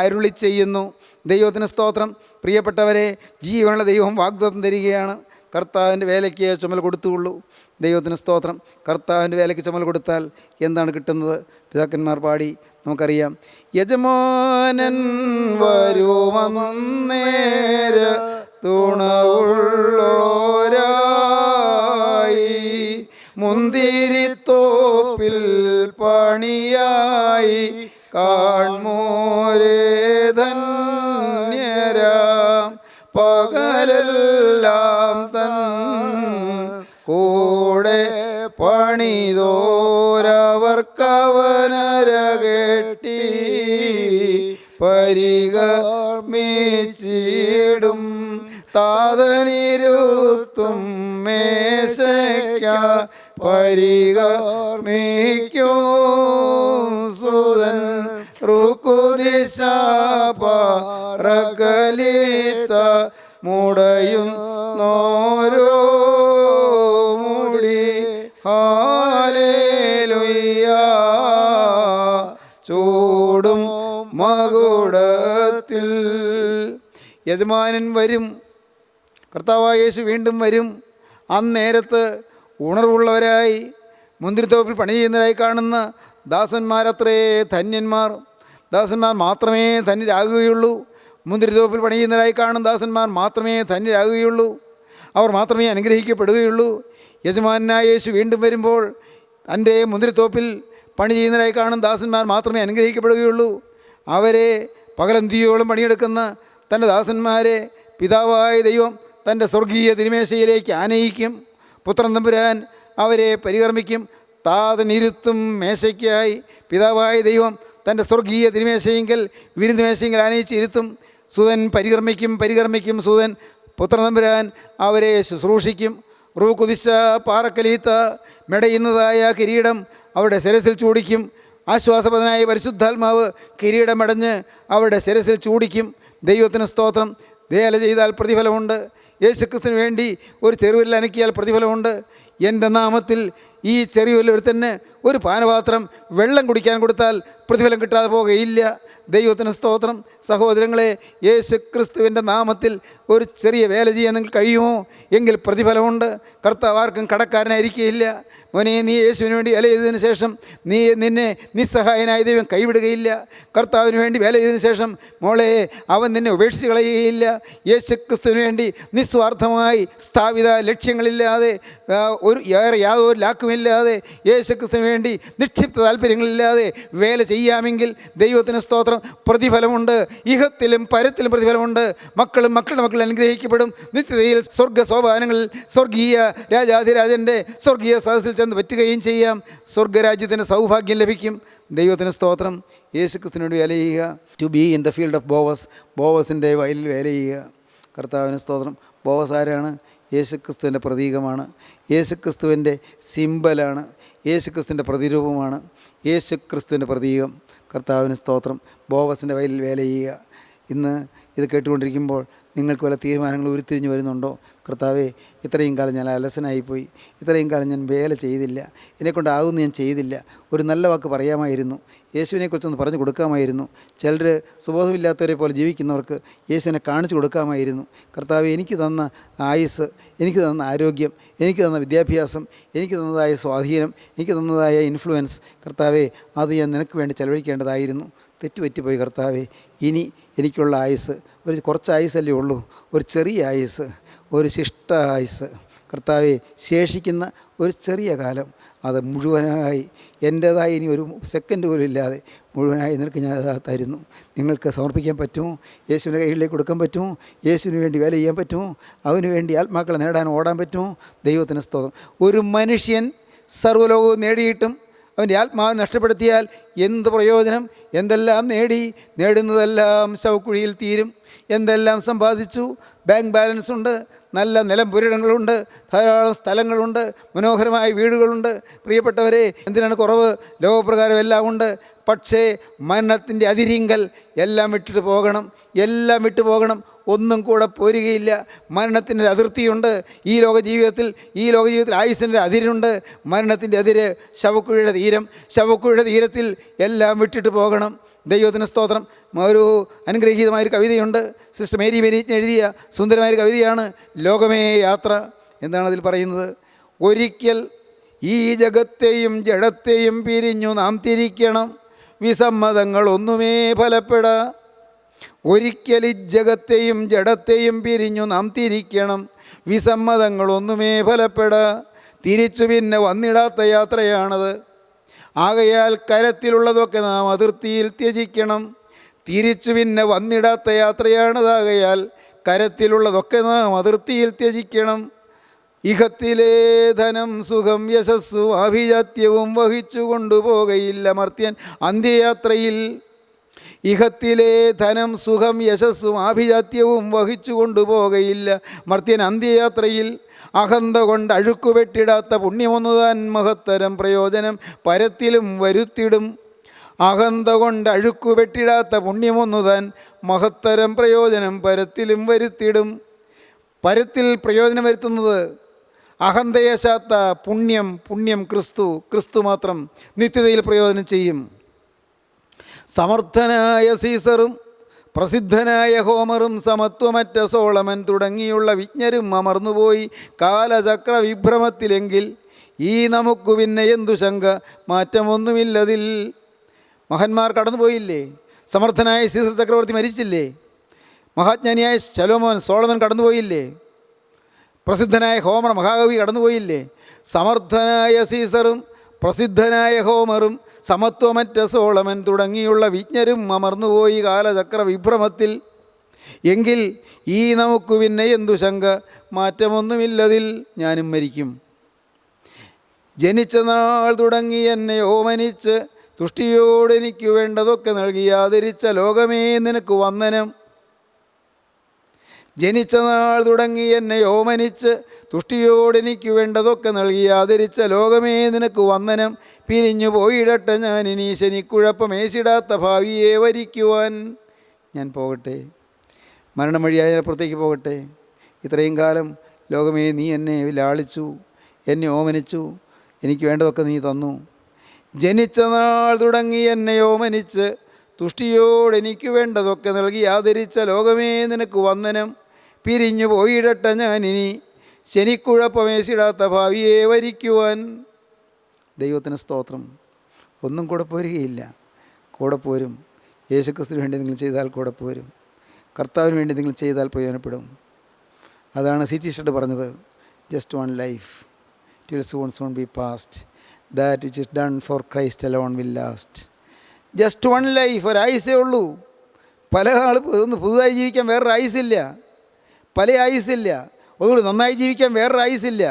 അരുളി ചെയ്യുന്നു. ദൈവത്തിന് സ്തോത്രം. പ്രിയപ്പെട്ടവരെ, ജീവനുള്ള ദൈവം വാഗ്ദത്തം തരികയാണ്. കർത്താവിൻ്റെ വേലയ്ക്ക് ചുമൽ കൊടുത്തുള്ളൂ. ദൈവത്തിന് സ്തോത്രം. കർത്താവിൻ്റെ വേലയ്ക്ക് ചുമൽ കൊടുത്താൽ എന്താണ് കിട്ടുന്നത്? പിതാക്കന്മാർ പാടി നമുക്കറിയാം. യജമാനൻ വരുമന്നേര തുണവുള്ളോരായി മുന്തിരിത്തോപ്പിൽ പണിയായി കാൺമോരേ ധന്യരാം പകലെല്ലാം തൻ കൂടെ പണിതോരവർക്കവനരകെട്ടി പരികർമ്മിച്ചിടും താതനിരുത്തും മേശയ്ക്ക പരികർമ്മിക്കും സുതൻ റുക്കുദിശ പറകലിത്ത മുടയും നോരോ മുടി ഹാലേലുയ്യ ചൂടും മകുടത്തിൽ. യജമാനൻ വരും. കർത്താവായ യേശു വീണ്ടും വരും. അന്നേരത്ത് ഉണർവുള്ളവരായി മുന്തിരിത്തോപ്പിൽ പണി ചെയ്യുന്നവരായി കാണുന്ന ദാസന്മാരത്രേ ധന്യന്മാർ. ദാസന്മാർ മാത്രമേ ധന്യരാകുകയുള്ളൂ. മുന്തിരിത്തോപ്പിൽ പണി ചെയ്യുന്നവരായി കാണുന്ന ദാസന്മാർ മാത്രമേ ധന്യരാകുകയുള്ളൂ. അവർ മാത്രമേ അനുഗ്രഹിക്കപ്പെടുകയുള്ളൂ. യജമാനായ യേശു വീണ്ടും വരുമ്പോൾ തൻ്റെ മുന്തിരിത്തോപ്പിൽ പണി ചെയ്യുന്നവരായി കാണുന്ന ദാസന്മാർ മാത്രമേ അനുഗ്രഹിക്കപ്പെടുകയുള്ളൂ. അവരെ പകലന്തിയോളം പണിയെടുക്കുന്ന തൻ്റെ ദാസന്മാരെ പിതാവായ ദൈവം തൻ്റെ സ്വർഗീയ തിരുമേശയിലേക്ക് ആനയിക്കും. പുത്രൻ തമ്പുരാൻ അവരെ പരികർമ്മിക്കും. താതനിരുത്തും മേശയ്ക്കായി പിതാവായ ദൈവം തൻ്റെ സ്വർഗീയ തിരുമേശയെങ്കിൽ വിരുന്ന് മേശയെങ്കിൽ ആനയിച്ചിരുത്തും. സുതൻ പരികർമ്മിക്കും സുതൻ. പുത്രൻ തമ്പുരാൻ അവരെ ശുശ്രൂഷിക്കും. റൂ കുതിശ പാറക്കലീത്ത മെടയുന്നതായ കിരീടം അവരുടെ ശിരസിൽ ചൂടിക്കും. ആശ്വാസപദനായ പരിശുദ്ധാത്മാവ് കിരീടമടഞ്ഞ് അവരുടെ ശിരസിൽ ചൂടിക്കും. ദൈവത്തിന് സ്തോത്രം. വേല ചെയ്താൽ പ്രതിഫലമുണ്ട്. യേശുക്രിസ്തുവിന് വേണ്ടി ഒരു ചെറുവിരൽ അനക്കിയാൽ പ്രതിഫലമുണ്ട്. എൻ്റെ നാമത്തിൽ ഈ ചെറിയ ഒരുത്തന്നെ ഒരു പാനപാത്രം വെള്ളം കുടിക്കാൻ കൊടുത്താൽ പ്രതിഫലം കിട്ടാതെ പോകുകയില്ല. ദൈവത്തിന് സ്തോത്രം. സഹോദരങ്ങളെ, യേശുക്രിസ്തുവിൻ്റെ നാമത്തിൽ ഒരു ചെറിയ വേല ചെയ്യാൻ നിങ്ങൾക്ക് കഴിയുമോ? എങ്കിൽ പ്രതിഫലമുണ്ട്. കർത്താവ് ആർക്കും കടക്കാരനായിരിക്കുകയില്ല. മോനെ, നീ യേശുവിന് വേണ്ടി വേല ചെയ്തതിന് ശേഷം നിന്നെ നിസ്സഹായനായ ദൈവം കൈവിടുകയില്ല. കർത്താവിന് വേണ്ടി വേല ചെയ്തതിന് ശേഷം മോളെ, അവൻ നിന്നെ ഉപേക്ഷിച്ച് കളയുകയില്ല. യേശുക്രിസ്തുവിന് വേണ്ടി നിസ്വാർത്ഥമായി സ്ഥാപിത ലക്ഷ്യങ്ങളില്ലാതെ യാതൊരു ലാക്കുമില്ലാതെ യേശുക്രിസ്തുവിന് വേണ്ടി നിക്ഷിപ്ത താല്പര്യങ്ങളില്ലാതെ വേല ചെയ്യാമെങ്കിൽ ദൈവത്തിന് സ്തോത്രം, പ്രതിഫലമുണ്ട്. ഇഹത്തിലും പരത്തിലും പ്രതിഫലമുണ്ട്. മക്കളും മക്കളുടെ മക്കൾ അനുഗ്രഹിക്കപ്പെടും. നിത്യതയിൽ സ്വർഗ്ഗ സോപാനങ്ങളിൽ സ്വർഗീയ രാജാധിരാജൻ്റെ സ്വർഗീയ സദസ്സിൽ ചെന്ന് പറ്റുകയും ചെയ്യാം. സ്വർഗ്ഗരാജ്യത്തിന് സൗഭാഗ്യം ലഭിക്കും. ദൈവത്തിന് സ്തോത്രം. യേശുക്രിസ്തുവിനോട് വേല ചെയ്യുക. To be in the field of ബോവസിൻ്റെ വയലിൽ വേല ചെയ്യുക. കർത്താവിന് സ്തോത്രം. ബോവസ് ആരാണ്? യേശുക്രിസ്തുവിൻ്റെ പ്രതീകമാണ്, യേശുക്രിസ്തുവിൻ്റെ സിംബലാണ്, യേശുക്രിസ്തുവിൻ്റെ പ്രതിരൂപമാണ്, യേശുക്രിസ്തുവിൻ്റെ പ്രതീകം. കർത്താവിന് സ്തോത്രം. ബോവസിൻ്റെ വയലിൽ വേല ചെയ്യുക. ഇന്ന് ഇത് കേട്ടുകൊണ്ടിരിക്കുമ്പോൾ നിങ്ങൾക്ക് വല്ല തീരുമാനങ്ങൾ ഉരുത്തിരിഞ്ഞ് വരുന്നുണ്ടോ? കർത്താവേ, ഇത്രയും കാലം ഞാൻ അലസനായിപ്പോയി, ഇത്രയും കാലം ഞാൻ വേല ചെയ്തില്ല, എന്നെക്കൊണ്ടാകുമെന്ന് ഞാൻ ചെയ്തില്ല, ഒരു നല്ല വാക്ക് പറയാമായിരുന്നു, യേശുവിനെക്കുറിച്ചൊന്ന് പറഞ്ഞു കൊടുക്കാമായിരുന്നു, ചിലർ സുബോധമില്ലാത്തവരെ പോലെ ജീവിക്കുന്നവർക്ക് യേശുവിനെ കാണിച്ചു കൊടുക്കാമായിരുന്നു. കർത്താവേ, എനിക്ക് തന്ന ആയുസ്, എനിക്ക് തന്ന ആരോഗ്യം, എനിക്ക് തന്ന വിദ്യാഭ്യാസം, എനിക്ക് തന്നതായ സ്വാധീനം, എനിക്ക് തന്നതായ ഇൻഫ്ലുവൻസ്, കർത്താവേ, അത് ഞാൻ നിനക്ക് വേണ്ടി ചെലവഴിക്കേണ്ടതായിരുന്നു. തെറ്റുപറ്റിപ്പോയി കർത്താവേ. ഇനി എനിക്കുള്ള ആയുസ് ഒരു കുറച്ച് ആയുസല്ലേ ഉള്ളൂ, ഒരു ചെറിയ ആയുസ്, ഒരു ശിഷ്ട ആയുസ്. കർത്താവേ, ശേഷിക്കുന്ന ഒരു ചെറിയ കാലം അത് മുഴുവനായി എൻ്റേതായി ഇനി ഒരു സെക്കൻഡ് പോലും ഇല്ലാതെ മുഴുവനായി നിനക്ക് ഞാൻ തരുന്നു. നിങ്ങൾക്ക് സമർപ്പിക്കാൻ പറ്റുമോ? യേശുവിൻ്റെ കയ്യിലേക്ക് കൊടുക്കാൻ പറ്റുമോ? യേശുവിന് വേണ്ടി വേല ചെയ്യാൻ പറ്റുമോ? അവന് വേണ്ടി ആത്മാക്കളെ നേടാൻ ഓടാൻ പറ്റുമോ? ദൈവത്തിന് സ്തോത്രം. ഒരു മനുഷ്യൻ സർവ്വലോകവും നേടിയിട്ടും അവൻ്റെ ആത്മാവ് നഷ്ടപ്പെടുത്തിയാൽ എന്ത് പ്രയോജനം? എന്തെല്ലാം നേടുന്നതെല്ലാം ശവക്കുഴിയിൽ തീരും. എന്തെല്ലാം സമ്പാദിച്ചു, ബാങ്ക് ബാലൻസ് ഉണ്ട്, നല്ല നിലംപുരിടങ്ങളുണ്ട്, ധാരാളം സ്ഥലങ്ങളുണ്ട്, മനോഹരമായ വീടുകളുണ്ട്. പ്രിയപ്പെട്ടവരെ, എന്തിനാണ് കുറവ്? ലോകപ്രകാരം എല്ലാം ഉണ്ട്. പക്ഷേ മരണത്തിൻ്റെ അതിരിങ്കൽ എല്ലാം വിട്ടിട്ട് പോകണം, എല്ലാം വിട്ടു പോകണം. ഒന്നും കൂടെ പോരുകയില്ല. മരണത്തിൻ്റെ അതിർത്തിയുണ്ട് ഈ ലോക ജീവിതത്തിൽ ആയുസ്സിൻ്റെ അതിരുണ്ട്. മരണത്തിൻ്റെ അതിര് ശവക്കുഴിയുടെ തീരം. ശവക്കുഴിയുടെ തീരത്തിൽ എല്ലാം വിട്ടിട്ട് പോകണം. ദൈവത്തിന് സ്തോത്രം. ഒരു അനുഗ്രഹീതമായൊരു കവിതയുണ്ട്, സിസ്റ്റർ മേരി മെരീച്ച് എഴുതിയ സുന്ദരമായൊരു കവിതയാണ് ലോകമേ യാത്ര. എന്താണ് അതിൽ പറയുന്നത്? ഒരിക്കൽ ഈ ജഗത്തെയും ജഡത്തെയും പിരിഞ്ഞു നാം തിരിക്കണം, വിസമ്മതങ്ങൾ ഒന്നുമേ ഫലപ്പെടാ. ഒരിക്കൽ ഈ ജഗത്തെയും ജഡത്തെയും പിരിഞ്ഞു നാം തിരിക്കണം, വിസമ്മതങ്ങളൊന്നുമേ ഫലപ്പെടാ. തിരിച്ചു പിന്നെ വന്നിടാത്ത യാത്രയാണത്, ആകയാൽ കരത്തിലുള്ളതൊക്കെ നാം അതിർത്തിയിൽ ത്യജിക്കണം. തിരിച്ചു പിന്നെ വന്നിടാത്ത യാത്രയാണതാകയാൽ കരത്തിലുള്ളതൊക്കെ നാം അതിർത്തിയിൽ ത്യജിക്കണം. ഇഹത്തിലെ ധനം സുഖം യശസ്സും ആഭിജാത്യവും വഹിച്ചു കൊണ്ടുപോകയില്ല മർത്യൻ അന്ത്യയാത്രയിൽ. ഇഹത്തിലെ ധനം സുഖം യശസ്സും ആഭിജാത്യവും വഹിച്ചു കൊണ്ടുപോകയില്ല മർത്യൻ അന്ത്യയാത്രയിൽ. അഹന്ത കൊണ്ട് അഴുക്കുപെട്ടിടാത്ത പുണ്യമൊന്നുതാൻ മഹത്തരം പ്രയോജനം പരത്തിലും വരുത്തിടും. അഹന്ത കൊണ്ട് അഴുക്കുപെട്ടിടാത്ത പുണ്യമൊന്നുതാൻ മഹത്തരം പ്രയോജനം പരത്തിലും വരുത്തിടും. പരത്തിൽ പ്രയോജനം വരുത്തുന്നത് അഹന്തയേശാത്ത പുണ്യം ക്രിസ്തു മാത്രം നിത്യതയിൽ പ്രയോജനം ചെയ്യും. സമർത്ഥനായ സീസറും പ്രസിദ്ധനായ ഹോമറും സമത്വമറ്റ സോളമൻ തുടങ്ങിയുള്ള വിജ്ഞരും അമർന്നുപോയി കാലചക്ര വിഭ്രമത്തിലെങ്കിൽ ഈ നമുക്ക് പിന്നെ എന്തു ശങ്ക, മാറ്റമൊന്നുമില്ലതിൽ. മഹാന്മാർ കടന്നുപോയില്ലേ? സമർത്ഥനായ സീസർ ചക്രവർത്തി മരിച്ചില്ലേ? മഹാജ്ഞാനിയായ സോളമൻ കടന്നുപോയില്ലേ? പ്രസിദ്ധനായ ഹോമർ മഹാകവി കടന്നുപോയില്ലേ? സമർത്ഥനായ സീസറും പ്രസിദ്ധനായ ഹോമറും സമത്വമറ്റ സോളമൻ തുടങ്ങിയുള്ള വിജ്ഞരും അമർന്നുപോയി കാലചക്ര വിഭ്രമത്തിൽ. എങ്കിൽ ഈ നമുക്ക് പിന്നെ എന്തു ശങ്ക, മാറ്റമൊന്നുമില്ലതിൽ. ഞാനും മരിക്കും. ജനിച്ച നാൾ തുടങ്ങി എന്നെ ഓമനിച്ച് തുഷ്ടിയോടെനിക്ക് വേണ്ടതൊക്കെ നൽകി ആദരിച്ച ലോകമേ നിനക്ക് വന്ദനം. ജനിച്ച നാൾ തുടങ്ങി എന്നെ ഓമനിച്ച് തുഷ്ടിയോടെനിക്ക് വേണ്ടതൊക്കെ നൽകി ആദരിച്ച ലോകമേ നിനക്ക് വന്ദനം. പിരിഞ്ഞു പോയിടട്ടെ ഞാനിനി ശനിക്കുഴപ്പമേശിടാത്ത ഭാവിയെ വരിക്കുവാൻ. ഞാൻ പോകട്ടെ, മരണം വഴിയായ പുറത്തേക്ക് പോകട്ടെ. ഇത്രയും കാലം ലോകമേ നീ എന്നെ ലാളിച്ചു, എന്നെ ഓമനിച്ചു, എനിക്ക് വേണ്ടതൊക്കെ നീ തന്നു. ജനിച്ച നാൾ തുടങ്ങി എന്നെ ഓമനിച്ച് തുഷ്ടിയോടെനിക്ക് വേണ്ടതൊക്കെ നൽകി ആദരിച്ച ലോകമേ നിനക്ക് വന്ദനം. പിരിഞ്ഞു പോയിടട്ടെ ഞാനിനി ശനിക്കുഴപ്പമേശിടാത്ത ഭാവിയെ വരിക്കുവാൻ. ദൈവത്തിന് സ്തോത്രം. ഒന്നും കൂടെ പോരുകയില്ല, കൂടെ പോരും. യേശുക്രിസ്തുവിന് വേണ്ടി നിങ്ങൾ ചെയ്താൽ കൂടെ പോരും. കർത്താവിന് വേണ്ടി നിങ്ങൾ ചെയ്താൽ പ്രയോജനപ്പെടും. അതാണ് C.T. ഷെഡ് പറഞ്ഞത്, just one life till soon be past, that which is done for Christ alone will last. Just one life, ഒരായുസേ ഉള്ളൂ. പല ആൾ പുതുതായി ജീവിക്കാൻ വേറൊരു ആയുസില്ല, പല ആയുസില്ല. ഒന്നുകൂടി നന്നായി ജീവിക്കാൻ വേറൊരു ആയുസില്ല,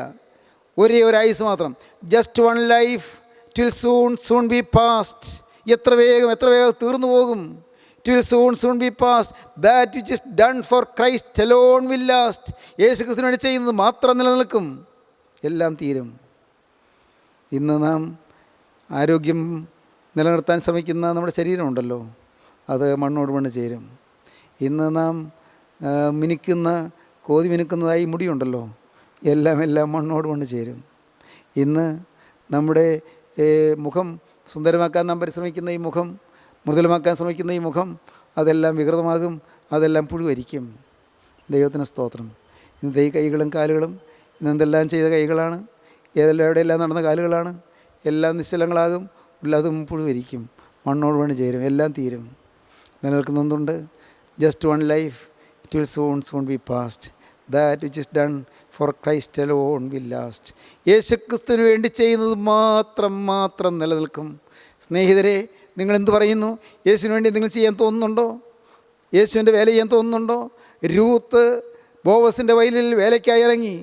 ഒരേ ഒരു ആയുസ് മാത്രം. Just one life till soon be past. എത്ര വേഗം തീർന്നു പോകും. It will soon be past. That which is done for Christ alone will last. യേശു ക്രിസ്തുവിന് വേണ്ടി ചെയ്യുന്നത് മാത്രം നിലനിൽക്കും, എല്ലാം തീരും. ഇന്ന് നാം ആരോഗ്യം നിലനിർത്താൻ ശ്രമിക്കുന്ന നമ്മുടെ ശരീരമുണ്ടല്ലോ, അത് മണ്ണോട് മണ്ണ് ചേരും. ഇന്ന് നാം മിനുക്കുന്ന കോതി മിനുക്കുന്നതായി മുടിയുണ്ടല്ലോ, എല്ലാം മണ്ണോട് മണ്ണ് ചേരും. ഇന്ന് നമ്മുടെ മുഖം സുന്ദരമാക്കാൻ നാം പരിശ്രമിക്കുന്ന ഈ മുഖം, മൃദുലമാക്കാൻ ശ്രമിക്കുന്ന ഈ മുഖം, അതെല്ലാം വികൃതമാകും, അതെല്ലാം പുഴുവരിക്കും. ദൈവത്തിന് സ്തോത്രം. ഇന്നത്തെ ഈ കൈകളും കാലുകളും ഇന്നെന്തെല്ലാം ചെയ്ത കൈകളാണ്, എവിടെയെല്ലാം നടന്ന കാലുകളാണ്, എല്ലാം നിശ്ചലങ്ങളാകും, ഉള്ളതും പുഴുവരിക്കും, മണ്ണോട് മണ്ണ് ചേരും, എല്ലാം തീരും. നിലനിൽക്കുന്നതുണ്ട് just one life, it will soon be past. That which is done for Christ alone will last. യേശുക്രിസ്തുവിന് വേണ്ടി ചെയ്യുന്നത് മാത്രം നിലനിൽക്കും. സ്നേഹിതരെ, നിങ്ങളെന്ത് പറയുന്നു? യേശുവിന് വേണ്ടി നിങ്ങൾ ചെയ്യാൻ തോന്നുന്നുണ്ടോ? യേശുവിൻ്റെ വേല ചെയ്യാൻ തോന്നുന്നുണ്ടോ? രൂത്ത് ബോവസിൻ്റെ വയലിൽ വേലയ്ക്കായി ഇറങ്ങി.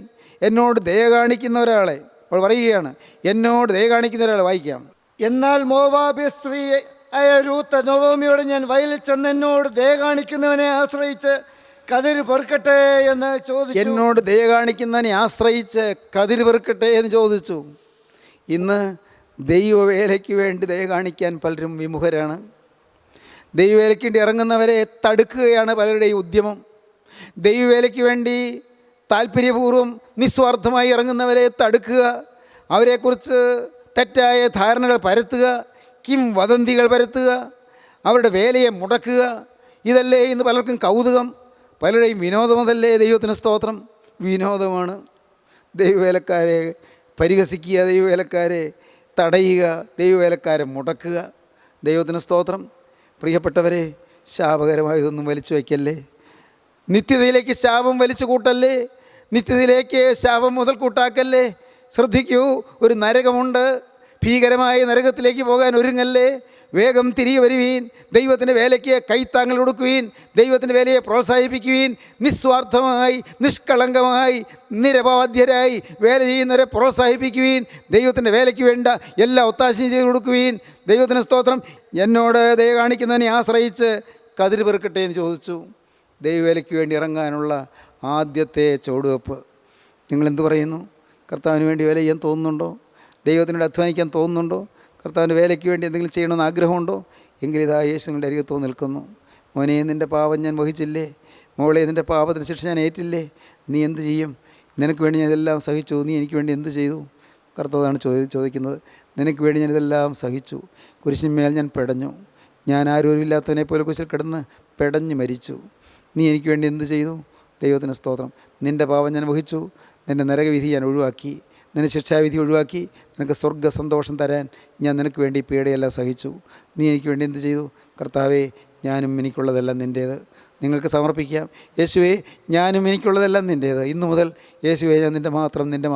എന്നോട് ദയ കാണിക്കുന്ന ഒരാളെ, അവൾ പറയുകയാണ്, എന്നോട് ദയ കാണിക്കുന്ന ഒരാളെ. വായിക്കാം.
എന്നാൽ മോവാബ്യ സ്ത്രീ ആയ രൂത്ത് നൊവോമിയോട്, ഞാൻ വയലിൽ ചെന്ന് എന്നോട് ദയ കാണിക്കുന്നവനെ ആശ്രയിച്ച് കതിര് പെറുക്കട്ടെ എന്ന് ചോദിച്ചു.
എന്നോട് ദയ കാണിക്കുന്നതിനെ ആശ്രയിച്ച് കതിര് പെറുക്കട്ടെ എന്ന് ചോദിച്ചു. ഇന്ന് ദൈവവേലയ്ക്ക് വേണ്ടി ദയ കാണിക്കാൻ പലരും വിമുഖരാണ്. ദൈവവേലയ്ക്ക് വേണ്ടി ഇറങ്ങുന്നവരെ തടുക്കുകയാണ് പലരുടെയും ഉദ്യമം. ദൈവവേലയ്ക്ക് വേണ്ടി താല്പര്യപൂർവ്വം നിസ്വാർത്ഥമായി ഇറങ്ങുന്നവരെ തടുക്കുക, അവരെക്കുറിച്ച് തെറ്റായ ധാരണകൾ പരത്തുക, കിംവദന്തികൾ പരത്തുക, അവരുടെ വേലയെ മുടക്കുക, ഇതല്ലേ ഇന്ന് പലർക്കും കൗതുകം, പലരുടെയും വിനോദമതല്ലേ? ദൈവത്തിന് സ്തോത്രം. വിനോദമാണ് ദൈവവേലക്കാരെ പരിഹസിക്കുക, ദൈവവേലക്കാരെ തടയുക, ദൈവവേലക്കാരെ മുടക്കുക. ദൈവത്തിന് സ്തോത്രം. പ്രിയപ്പെട്ടവരെ, ശാപകരമായതൊന്നും വലിച്ചു വയ്ക്കല്ലേ. നിത്യതയിലേക്ക് ശാപം വലിച്ചു കൂട്ടല്ലേ. നിത്യതയിലേക്ക് ശാപം മുതൽ കൂട്ടാക്കല്ലേ. ശ്രദ്ധിക്കൂ, ഒരു നരകമുണ്ട്. ഭീകരമായ നരകത്തിലേക്ക് പോകാൻ ഒരുങ്ങല്ലേ. വേഗം തിരികെ വരുവീൻ. ദൈവത്തിൻ്റെ വേലയ്ക്ക് കൈത്താങ്ങൽ കൊടുക്കുവീൻ. ദൈവത്തിൻ്റെ വേലയെ പ്രോത്സാഹിപ്പിക്കുവീൻ. നിസ്വാർത്ഥമായി നിഷ്കളങ്കമായി നിരപവാദ്യരായി വേല ചെയ്യുന്നവരെ പ്രോത്സാഹിപ്പിക്കുവീൻ. ദൈവത്തിൻ്റെ വേലയ്ക്ക് വേണ്ട എല്ലാ ഒത്താശയും ചെയ്ത് കൊടുക്കുവീൻ. ദൈവത്തിന് സ്തോത്രം. എന്നോട് ദയ കാണിക്കുന്നതിനെ ആശ്രയിച്ച് കതിര് പെറുക്കട്ടെ എന്ന് ചോദിച്ചു. ദൈവവേലയ്ക്ക് വേണ്ടി ഇറങ്ങാനുള്ള ആദ്യത്തെ ചുവടുവെപ്പ്. നിങ്ങളെന്ത് പറയുന്നു? കർത്താവിന് വേണ്ടി വേല ചെയ്യാൻ തോന്നുന്നുണ്ടോ? ദൈവത്തിനോട് അധ്വാനിക്കാൻ തോന്നുന്നുണ്ടോ? കർത്താവിൻ്റെ വേലയ്ക്ക് വേണ്ടി എന്തെങ്കിലും ചെയ്യണമെന്ന് ആഗ്രഹമുണ്ടോ? എങ്കിലിതാ യേശു നിങ്ങളുടെ അരികത്ത് നിൽക്കുന്നു. മോനെ, നിൻ്റെ പാപം ഞാൻ വഹിച്ചില്ലേ? മോളെ, നിൻ്റെ പാപത്തിന് ശിക്ഷ ഞാൻ ഏറ്റില്ലേ? നീ എന്ത് ചെയ്യും? നിനക്ക് വേണ്ടി ഞാൻ ഇതെല്ലാം സഹിച്ചു, നീ എനിക്ക് വേണ്ടി എന്ത് ചെയ്തു? കർത്താവാണ് ചോദിക്കുന്നത്. നിനക്ക് വേണ്ടി ഞാൻ ഇതെല്ലാം സഹിച്ചു, കുരിശിന്മേൽ ഞാൻ പെടഞ്ഞു, ഞാൻ ആരോരുമില്ലാത്തവനെ പോലെ കുരിശിൽ കിടന്ന് പെടഞ്ഞു മരിച്ചു. നീ എനിക്ക് വേണ്ടി എന്ത് ചെയ്തു? ദൈവത്തിന് സ്തോത്രം. നിൻ്റെ പാപം ഞാൻ വഹിച്ചു, നിൻ്റെ നരകവിധി ഞാൻ ഒഴിവാക്കി, നിൻ്റെ ശിക്ഷാവിധി ഒഴിവാക്കി, നിനക്ക് സ്വർഗ്ഗ സന്തോഷം തരാൻ ഞാൻ നിനക്ക് വേണ്ടി പീഡയെല്ലാം സഹിച്ചു. നീ എനിക്ക് വേണ്ടി എന്ത് ചെയ്തു? കർത്താവേ, ഞാനും എനിക്കുള്ളതെല്ലാം നിൻ്റേത്. നിങ്ങൾക്ക് സമർപ്പിക്കാം. യേശുവേ, ഞാനും എനിക്കുള്ളതെല്ലാം നിൻ്റേത്. ഇന്നു മുതൽ യേശുവേ, ഞാൻ നിൻ്റെ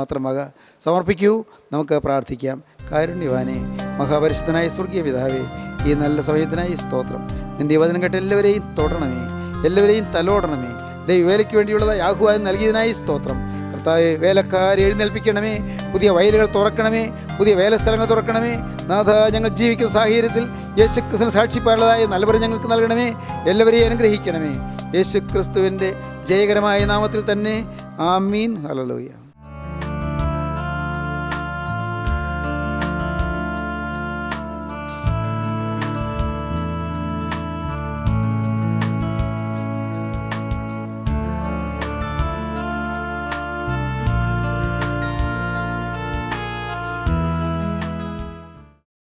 മാത്രമാകാം. സമർപ്പിക്കൂ. നമുക്ക് പ്രാർത്ഥിക്കാം. കാരുണ്യവാനേ, മഹാപരിശുദ്ധനായ സ്വർഗീയ പിതാവേ, ഈ നല്ല സമയത്തിനായി സ്തോത്രം. നിൻ്റെ വചനം കേട്ട് എല്ലാവരെയും തൊടണമേ, എല്ലാവരെയും തലോടണമേ. ദൈവവേലയ്ക്ക് വേണ്ടിയുള്ളതായി ആഹ്വാനം നൽകിയതിനായി സ്തോത്രം. കർത്താവേ, വേലക്കാരെ എഴുന്നേൽപ്പിക്കണമേ, പുതിയ വയലുകൾ തുറക്കണമേ, പുതിയ വേലസ്ഥലങ്ങൾ തുറക്കണമേ. നാഥ, ഞങ്ങൾ ജീവിക്കുന്ന സാഹചര്യത്തിൽ യേശുക്രിസ്തുവിന് സാക്ഷിപ്പാടുള്ളതായ നല്ലവരെ ഞങ്ങൾക്ക് നൽകണമേ. എല്ലാവരെയും അനുഗ്രഹിക്കണമേ. യേശുക്രിസ്തുവിൻ്റെ ജയകരമായ നാമത്തിൽ തന്നെ. ആമീൻ. ഹല്ലേലൂയ.